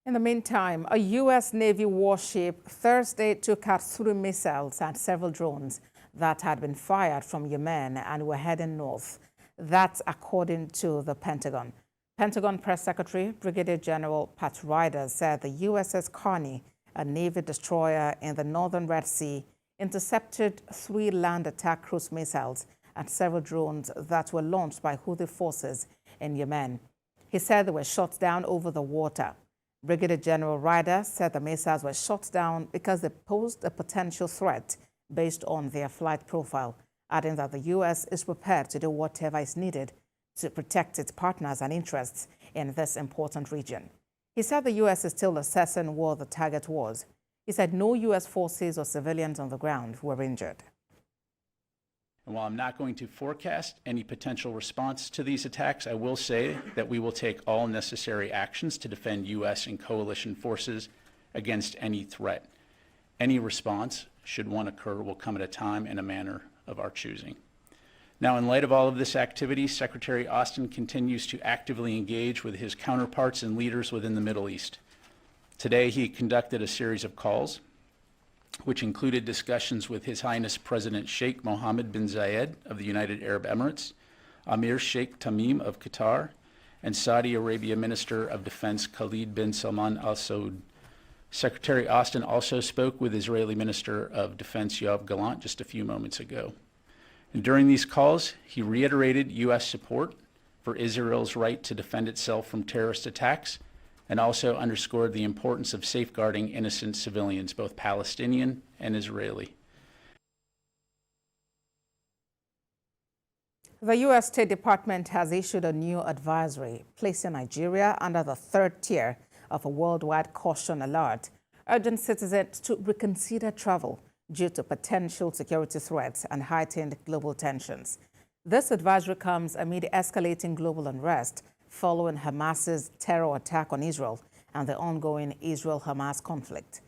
In the meantime, a U.S. Navy warship Thursday took out 3 missiles and several drones that had been fired from Yemen and were heading north. That's according to the Pentagon. Pentagon Press Secretary Brigadier General Pat Ryder said the USS Carney, a Navy destroyer in the northern Red Sea, intercepted 3 land attack cruise missiles and several drones that were launched by Houthi forces in Yemen. He said they were shot down over the water. Brigadier General Ryder said the missiles were shot down because they posed a potential threat based on their flight profile, adding that the U.S. is prepared to do whatever is needed to protect its partners and interests in this important region. He said the U.S. is still assessing what the target was. He said no U.S. forces or civilians on the ground were injured. And while I'm not going to forecast any potential response to these attacks, I will say that we will take all necessary actions to defend U.S. and coalition forces against any threat. Any response, should one occur, will come at a time and a manner of our choosing. Now, in light of all of this activity, Secretary Austin continues to actively engage with his counterparts and leaders within the Middle East. Today, he conducted a series of calls, which included discussions with His Highness President Sheikh Mohammed bin Zayed of the United Arab Emirates, Amir Sheikh Tamim of Qatar, and Saudi Arabia Minister of Defense Khalid bin Salman Al Saud. Secretary Austin also spoke with Israeli Minister of Defense Yoav Gallant just a few moments ago. And during these calls, he reiterated U.S. support for Israel's right to defend itself from terrorist attacks, and also underscored the importance of safeguarding innocent civilians, both Palestinian and Israeli. The U.S. State Department has issued a new advisory placing Nigeria under the 3rd tier of a worldwide caution alert, urging citizens to reconsider travel due to potential security threats and heightened global tensions. This advisory comes amid escalating global unrest following Hamas's terror attack on Israel and the ongoing Israel-Hamas conflict.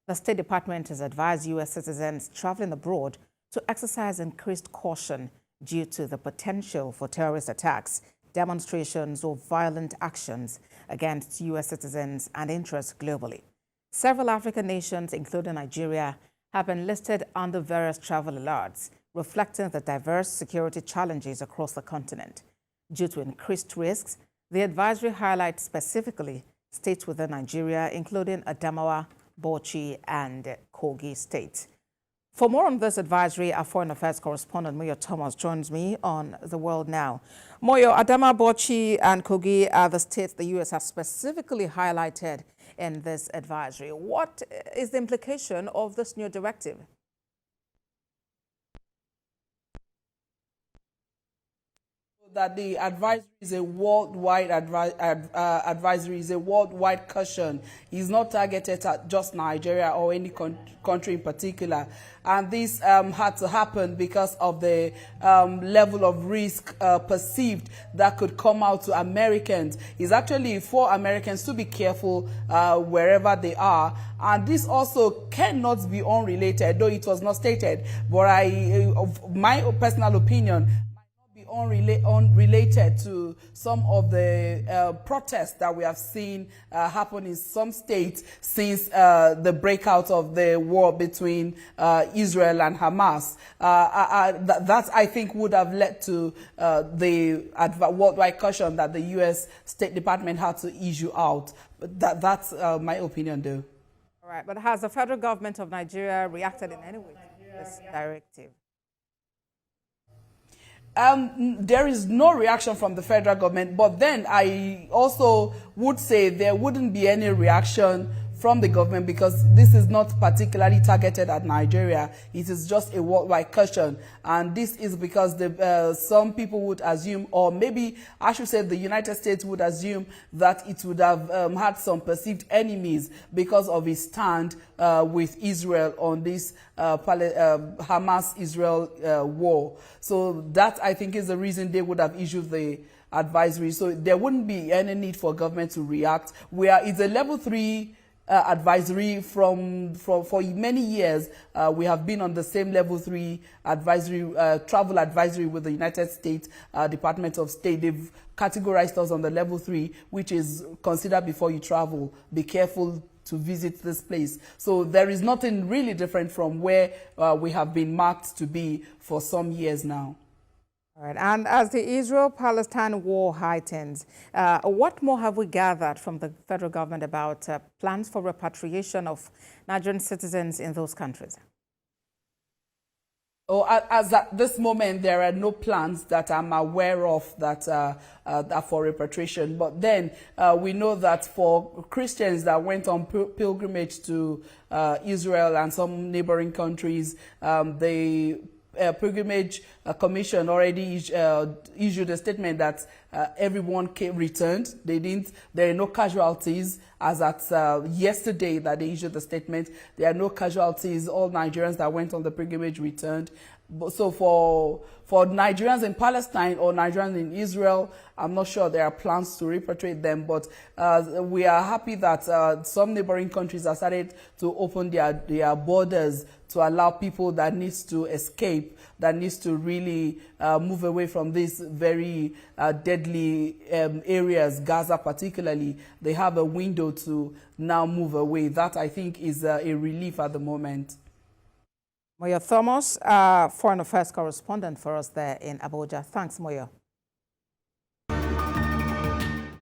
The State Department has advised U.S. citizens traveling abroad to exercise increased caution due to the potential for terrorist attacks, demonstrations, or violent actions against U.S. citizens and interests globally. Several African nations, including Nigeria, have been listed under various travel alerts, reflecting the diverse security challenges across the continent. Due to increased risks, the advisory highlights specifically states within Nigeria, including Adamawa, Bauchi, and Kogi states. For more on this advisory, our foreign affairs correspondent Moyo Thomas joins me on The World Now. Moyo, Adamawa, Bauchi, and Kogi are the states the U.S. has specifically highlighted in this advisory. What is the implication of this new directive? That the advisory is a worldwide advisory, is a worldwide caution. It's not targeted at just Nigeria or any country in particular. And this had to happen because of the level of risk perceived that could come out to Americans. It's actually for Americans to be careful wherever they are. And this also cannot be unrelated, though it was not stated. But my personal opinion, unrelated to some of the protests that we have seen happen in some states since the breakout of the war between Israel and Hamas. That, I think, would have led to the worldwide caution that the U.S. State Department had to issue out. That's my opinion, though. All right, but has the federal government of Nigeria reacted in any way to this directive? There is no reaction from the federal government, but then I also would say there wouldn't be any reaction from the government because this is not particularly targeted at Nigeria. It is just a worldwide caution. And this is because some people would assume, or maybe I should say the United States would assume that it would have had some perceived enemies because of its stand with Israel on this Hamas-Israel war. So that, I think, is the reason they would have issued the advisory. So there wouldn't be any need for government to react. It's a level 3 advisory for many years. We have been on the same level 3 advisory, travel advisory with the United States Department of State. They've categorized us on the level 3, which is consider before you travel. Be careful to visit this place. So there is nothing really different from where we have been marked to be for some years now. All right. And as the Israel-Palestine war heightens, what more have we gathered from the federal government about plans for repatriation of Nigerian citizens in those countries? Oh, as at this moment, there are no plans that I'm aware of that are for repatriation. But then we know that for Christians that went on pilgrimage to Israel and some neighboring countries, the Pilgrimage Commission already issued a statement that everyone returned. There are no casualties as at yesterday that they issued the statement. There are no casualties. All Nigerians that went on the pilgrimage returned. So for Nigerians in Palestine or Nigerians in Israel, I'm not sure there are plans to repatriate them, but we are happy that some neighboring countries have started to open their borders to allow people that needs to escape, that needs to really move away from these very deadly areas, Gaza particularly. They have a window to now move away. That, I think, is a relief at the moment. Moyo Thomas, Foreign Affairs correspondent for us there in Abuja. Thanks, Moyo.